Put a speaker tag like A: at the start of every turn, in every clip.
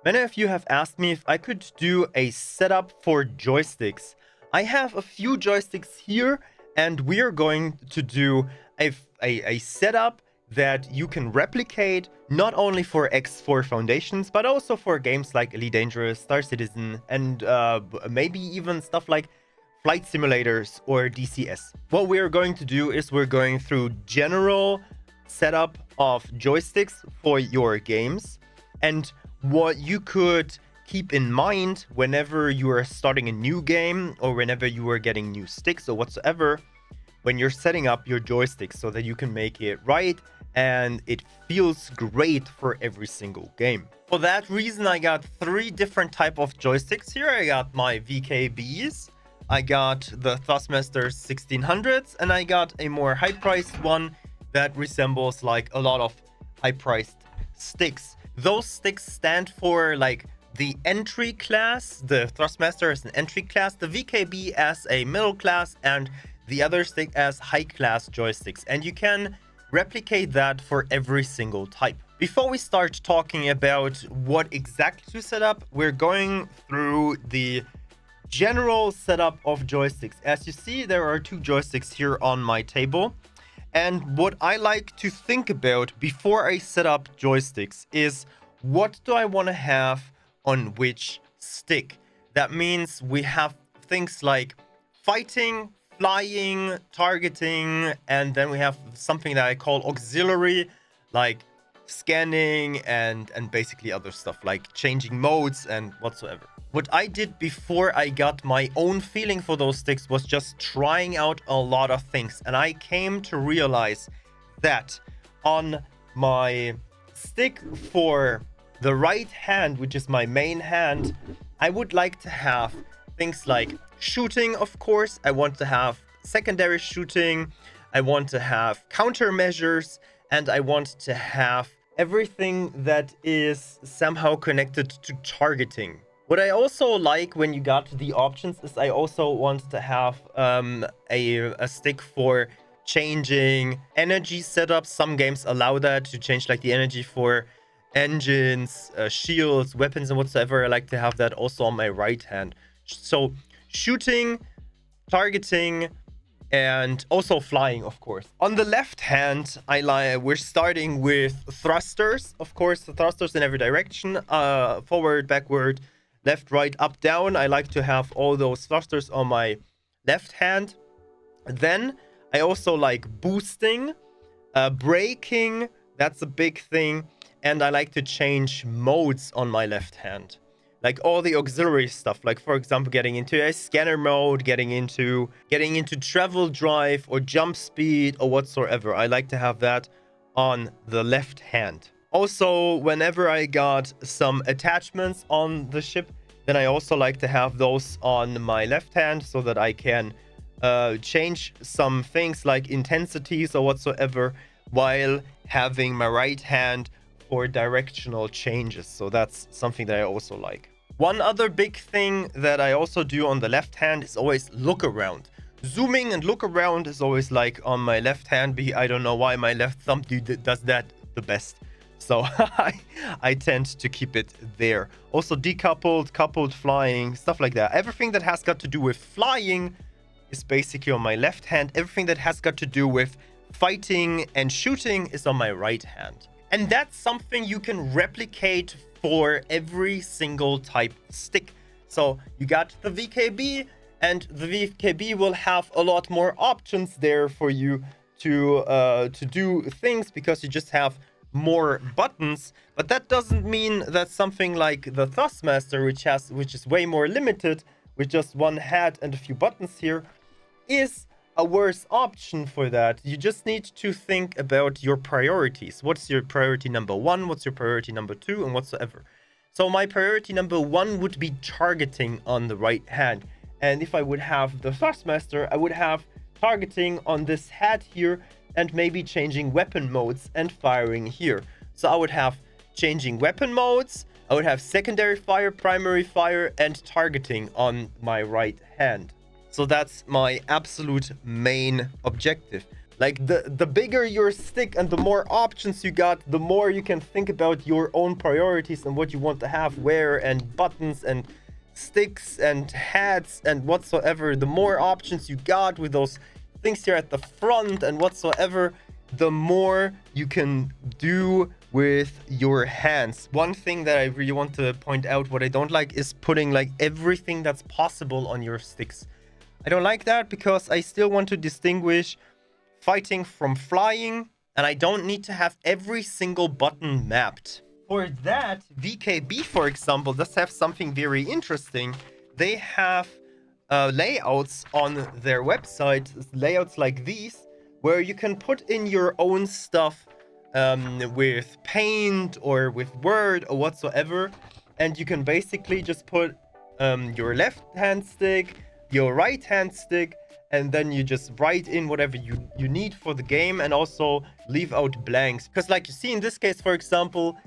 A: Many of you have asked me if I could do a setup for joysticks. I have a few joysticks here, and we are going to do a setup that you can replicate not only for X4 Foundations, but also for games like Elite Dangerous, Star Citizen, and maybe even stuff like flight simulators or DCS. What we're going to do is we're going through general setup of joysticks for your games and what you could keep in mind whenever you are starting a new game or whenever you are getting new sticks or whatsoever when you're setting up your joysticks so that you can make it right and it feels great for every single game. For that reason, I got 3 different type of joysticks here. I got my VKBs, I got the Thrustmasters 1600s, and I got a more high-priced one that resembles like a lot of high-priced sticks. Those sticks stand for like the entry class. The Thrustmaster is an entry class, the VKB as a middle class, and the other stick as high class joysticks. And you can replicate that for every single type. Before we start talking about what exactly to set up, we're going through the general setup of joysticks. As you see, there are 2 joysticks here on my table. And what I like to think about before I set up joysticks is, what do I want to have on which stick? That means we have things like fighting, flying, targeting, and then we have something that I call auxiliary, like scanning and basically other stuff like changing modes and whatsoever. What I did before I got my own feeling for those sticks was just trying out a lot of things. And I came to realize that on my stick for the right hand, which is my main hand, I would like to have things like shooting, of course. I want to have secondary shooting. I want to have countermeasures. And I want to have everything that is somehow connected to targeting. What I also like when you got the options is I also want to have a stick for changing energy setups. Some games allow that to change like the energy for engines, shields, weapons, and whatsoever. I like to have that also on my right hand. So shooting, targeting, and also flying, of course. On the left hand, we're starting with thrusters. Of course, the thrusters in every direction, forward, backward, left, right, up, down. I like to have all those thrusters on my left hand. Then I also like boosting, braking. That's a big thing. And I like to change modes on my left hand. Like all the auxiliary stuff, like for example, getting into a scanner mode, getting into travel drive or jump speed or whatsoever. I like to have that on the left hand. Also, whenever I got some attachments on the ship, then I also like to have those on my left hand so that I can change some things like intensities or whatsoever while having my right hand for directional changes. So that's something that I also like. One other big thing that I also do on the left hand is always look around. Zooming and look around is always like on my left hand. I don't know why my left thumb does that the best. So I tend to keep it there. Also decoupled, coupled, flying, stuff like that. Everything that has got to do with flying is basically on my left hand. Everything that has got to do with fighting and shooting is on my right hand. And that's something you can replicate for every single type stick. So you got the VKB, and the VKB will have a lot more options there for you to do things because you just have more buttons. But that doesn't mean that something like the Thrustmaster, which is way more limited with just one head and a few buttons here, is a worse option for that. You just need to think about your priorities. What's your priority number 1? What's your priority number 2? And whatsoever. So my priority number 1 would be targeting on the right hand. And if I would have the Thrustmaster, I would have targeting on this head here and maybe changing weapon modes and firing here. So I would have changing weapon modes, I would have secondary fire, primary fire, and targeting on my right hand. So that's my absolute main objective. Like the bigger your stick and the more options you got, the more you can think about your own priorities and what you want to have where, and buttons and sticks and hats and whatsoever. The more options you got with those things here at the front and whatsoever, the more you can do with your hands. One thing that I really want to point out, what I don't like, is putting like everything that's possible on your sticks. I don't like that because I still want to distinguish fighting from flying, and I don't need to have every single button mapped. For that, VKB, for example, does have something very interesting. They have layouts on their website, layouts like these, where you can put in your own stuff with Paint or with Word or whatsoever, and you can basically just put your left hand stick, your right hand stick, and then you just write in whatever you need for the game, and also leave out blanks. Because like you see in this case, for example,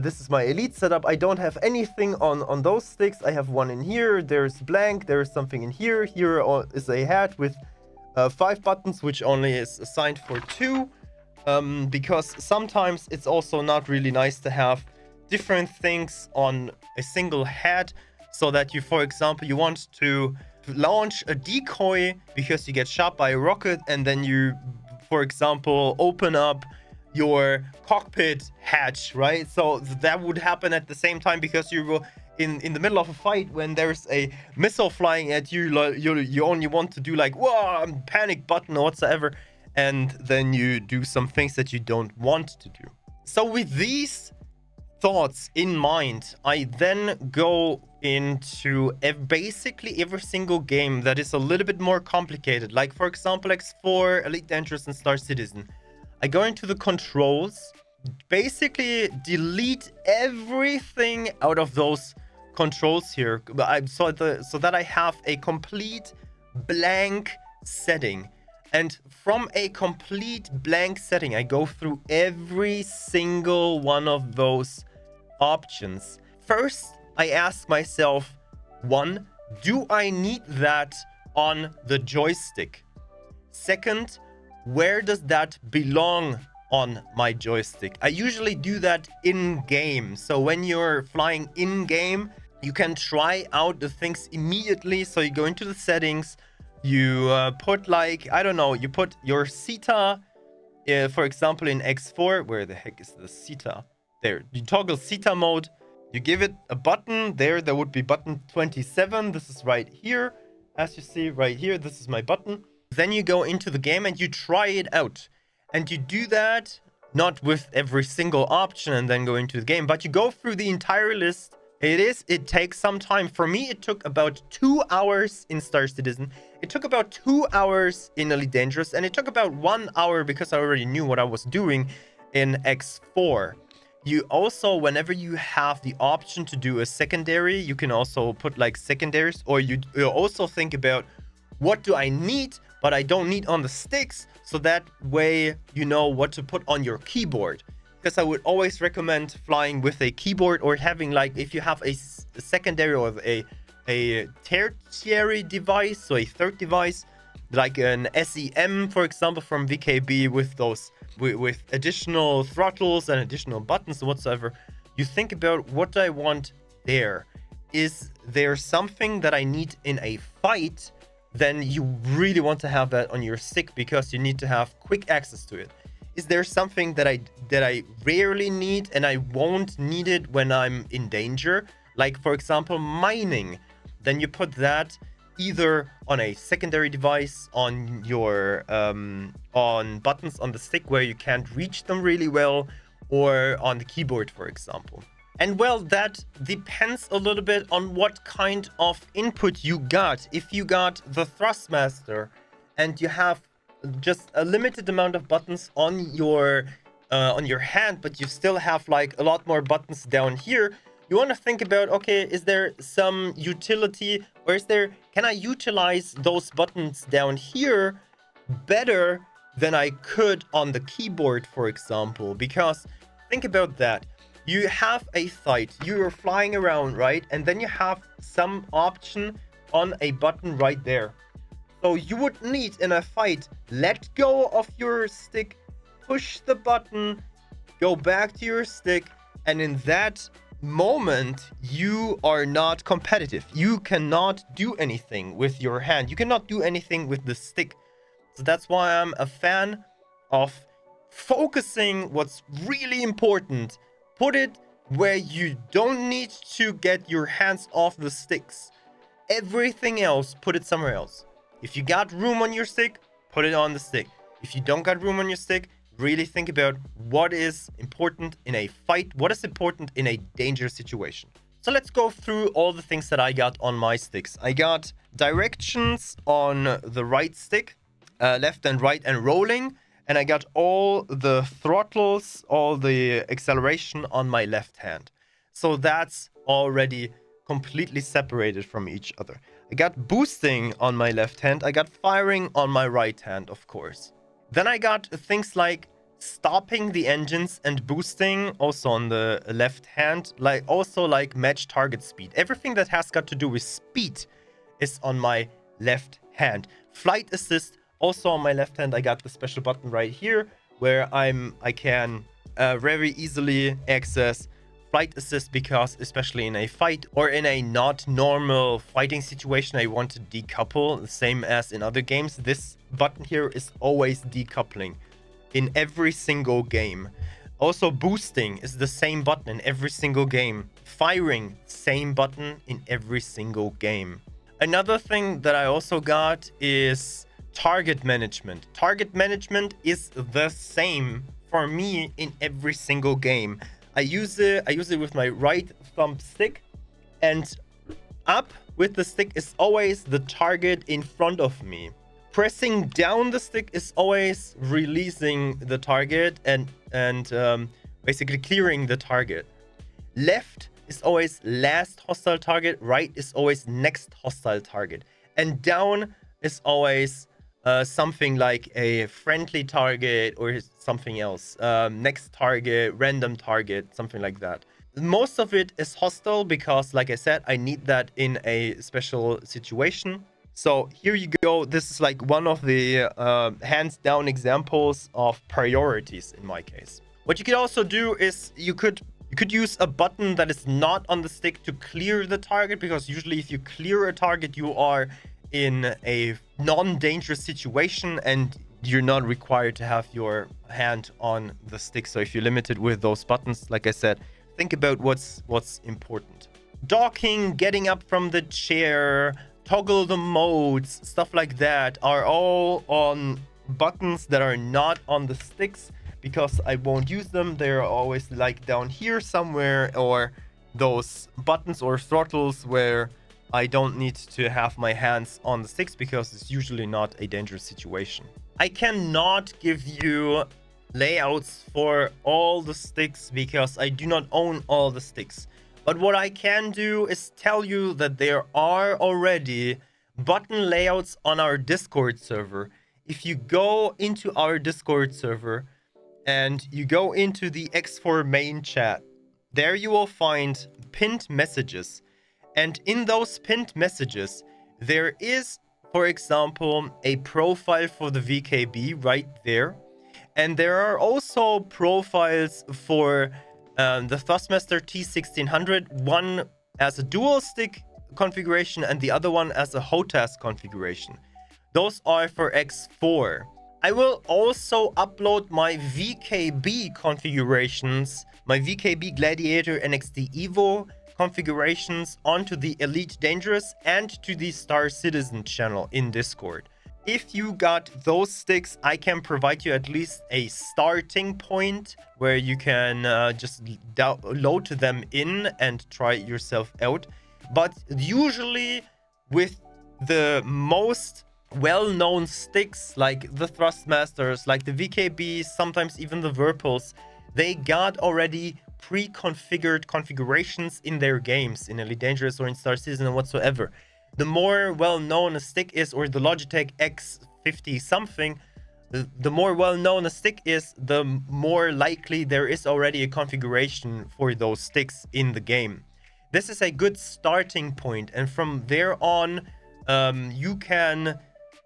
A: this is my Elite setup. I don't have anything on those sticks. I have one in here. There's blank. There's something in here. Here is a hat with 5 buttons, which only is assigned for 2. Because sometimes it's also not really nice to have different things on a single hat, so that you, for example, you want to launch a decoy because you get shot by a rocket, and then you, for example, open up your cockpit hatch, right? So that would happen at the same time because you were in the middle of a fight. When there's a missile flying at you, you only want to do like, whoa, panic button or whatsoever, and then you do some things that you don't want to do. So with these thoughts in mind, I then go into basically every single game that is a little bit more complicated, like for example X4, Elite Dangerous, and Star Citizen. I go into the controls, basically delete everything out of those controls here, so that I have a complete blank setting. And from a complete blank setting, I go through every single one of those options. First, I ask myself, 1, do I need that on the joystick? Second, where does that belong on my joystick? I usually do that in game. So when you're flying in game, you can try out the things immediately. So you go into the settings, you put like, I don't know, you put your CETA, for example, in X4. Where the heck is the CETA? There, you toggle CETA mode, you give it a button. There would be button 27. This is right here. As you see right here, this is my button. Then you go into the game and you try it out. And you do that not with every single option and then go into the game, but you go through the entire list. It takes some time. For me, it took about 2 hours in Star Citizen. It took about 2 hours in Elite Dangerous, and it took about 1 hour because I already knew what I was doing in X4. You also, whenever you have the option to do a secondary, you can also put like secondaries, or you also think about, what do I need but I don't need on the sticks, so that way you know what to put on your keyboard. Because I would always recommend flying with a keyboard, or having, like, if you have a secondary or a tertiary device, so a third device, like an SEM, for example, from VKB, with those with additional throttles and additional buttons and whatsoever. You think about, what do I want there? Is there something that I need in a fight? Then you really want to have that on your stick, because you need to have quick access to it. Is there something that I rarely need and I won't need it when I'm in danger? Like, for example, mining. Then you put that either on a secondary device, on your on buttons on the stick where you can't reach them really well, or on the keyboard, for example. And well, that depends a little bit on what kind of input you got. If you got the Thrustmaster and you have just a limited amount of buttons on your hand, but you still have like a lot more buttons down here, you want to think about, okay, is there some utility, or can I utilize those buttons down here better than I could on the keyboard, for example? Because think about that. You have a fight, you're flying around, right? And then you have some option on a button right there. So you would need in a fight, let go of your stick, push the button, go back to your stick, and in that moment, you are not competitive. You cannot do anything with your hand. You cannot do anything with the stick. So that's why I'm a fan of focusing what's really important. Put it where you don't need to get your hands off the sticks. Everything else, put it somewhere else. If you got room on your stick, put it on the stick. If you don't got room on your stick, really think about what is important in a fight, what is important in a dangerous situation. So let's go through all the things that I got on my sticks. I got directions on the right stick, left and right and rolling, and I got all the throttles, all the acceleration on my left hand. So that's already completely separated from each other. I got boosting on my left hand. I got firing on my right hand, of course. Then I got things like stopping the engines and boosting also on the left hand, like match target speed. Everything that has got to do with speed is on my left hand. Flight assist also on my left hand. I got the special button right here where I can very easily access flight assist, because especially in a fight or in a not normal fighting situation, I want to decouple, the same as in other games. This button here is always decoupling in every single game. Also, boosting is the same button in every single game. Firing, same button in every single game. Another thing that I also got is target management. Target management is the same for me in every single game. I use it with my right thumb stick, and up with the stick is always the target in front of me. Pressing down the stick is always releasing the target and basically clearing the target. Left is always last hostile target, right is always next hostile target, and down is always something like a friendly target or something else. Next target, random target, something like that. Most of it is hostile because, like I said, I need that in a special situation. So here you go. This is like one of the hands down examples of priorities in my case. What you could also do is you could use a button that is not on the stick to clear the target, because usually if you clear a target, you are in a non-dangerous situation and you're not required to have your hand on the stick. So if you're limited with those buttons, like I said, think about what's important. Docking, getting up from the chair, toggle the modes, stuff like that are all on buttons that are not on the sticks, because I won't use them. They're always like down here somewhere, or those buttons or throttles where I don't need to have my hands on the sticks, because it's usually not a dangerous situation. I cannot give you layouts for all the sticks because I do not own all the sticks. But what I can do is tell you that there are already button layouts on our Discord server. If you go into our Discord server and you go into the X4 main chat, there you will find pinned messages. And in those pinned messages, there is, for example, a profile for the VKB right there. And there are also profiles for the Thrustmaster T1600, one as a dual stick configuration and the other one as a HOTAS configuration. Those are for X4. I will also upload my VKB configurations, my VKB Gladiator NXT Evo configurations onto the Elite Dangerous and to the Star Citizen channel in Discord. If you got those sticks, I can provide you at least a starting point where you can just load them in and try it yourself out. But usually with the most well-known sticks, like the Thrustmasters, like the VKBs, sometimes even the Whirlpools, they got already pre-configured configurations in their games, in Elite Dangerous or in Star Citizen or whatsoever. The more well-known a stick is, or the Logitech X50 something, the more well-known a stick is, the more likely there is already a configuration for those sticks in the game. This is a good starting point, and from there on, you can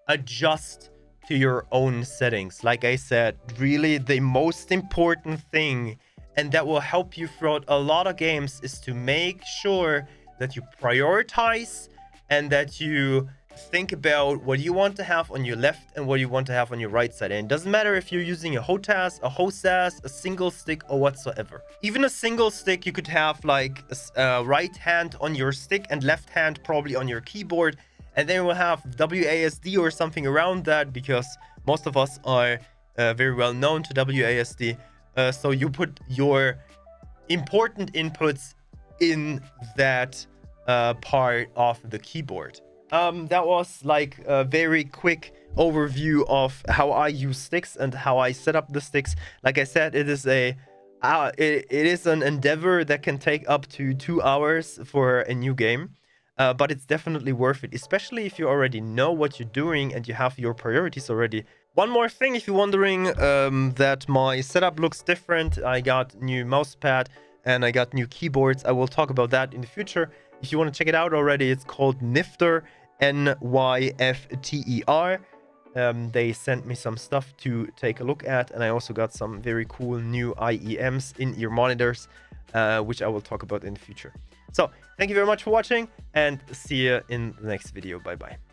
A: adjust to your own settings. Like I said, really the most important thing, and that will help you throughout a lot of games, is to make sure that you prioritize and that you think about what you want to have on your left and what you want to have on your right side. And it doesn't matter if you're using a HOTAS, a HOSAS, a single stick, or whatsoever. Even a single stick, you could have like a right hand on your stick and left hand probably on your keyboard. And then we'll have WASD or something around that, because most of us are very well known to WASD. So you put your important inputs in that part of the keyboard. That was like a very quick overview of how I use sticks and how I set up the sticks. Like I said, it is it is an endeavor that can take up to 2 hours for a new game. But it's definitely worth it, especially if you already know what you're doing and you have your priorities already. One more thing, if you're wondering that my setup looks different, I got new mousepad and I got new keyboards. I will talk about that in the future. If you want to check it out already, it's called Nifter, Nyfter. They sent me some stuff to take a look at, and I also got some very cool new IEMs in-ear monitors, which I will talk about in the future. So, thank you very much for watching, and see you in the next video. Bye-bye.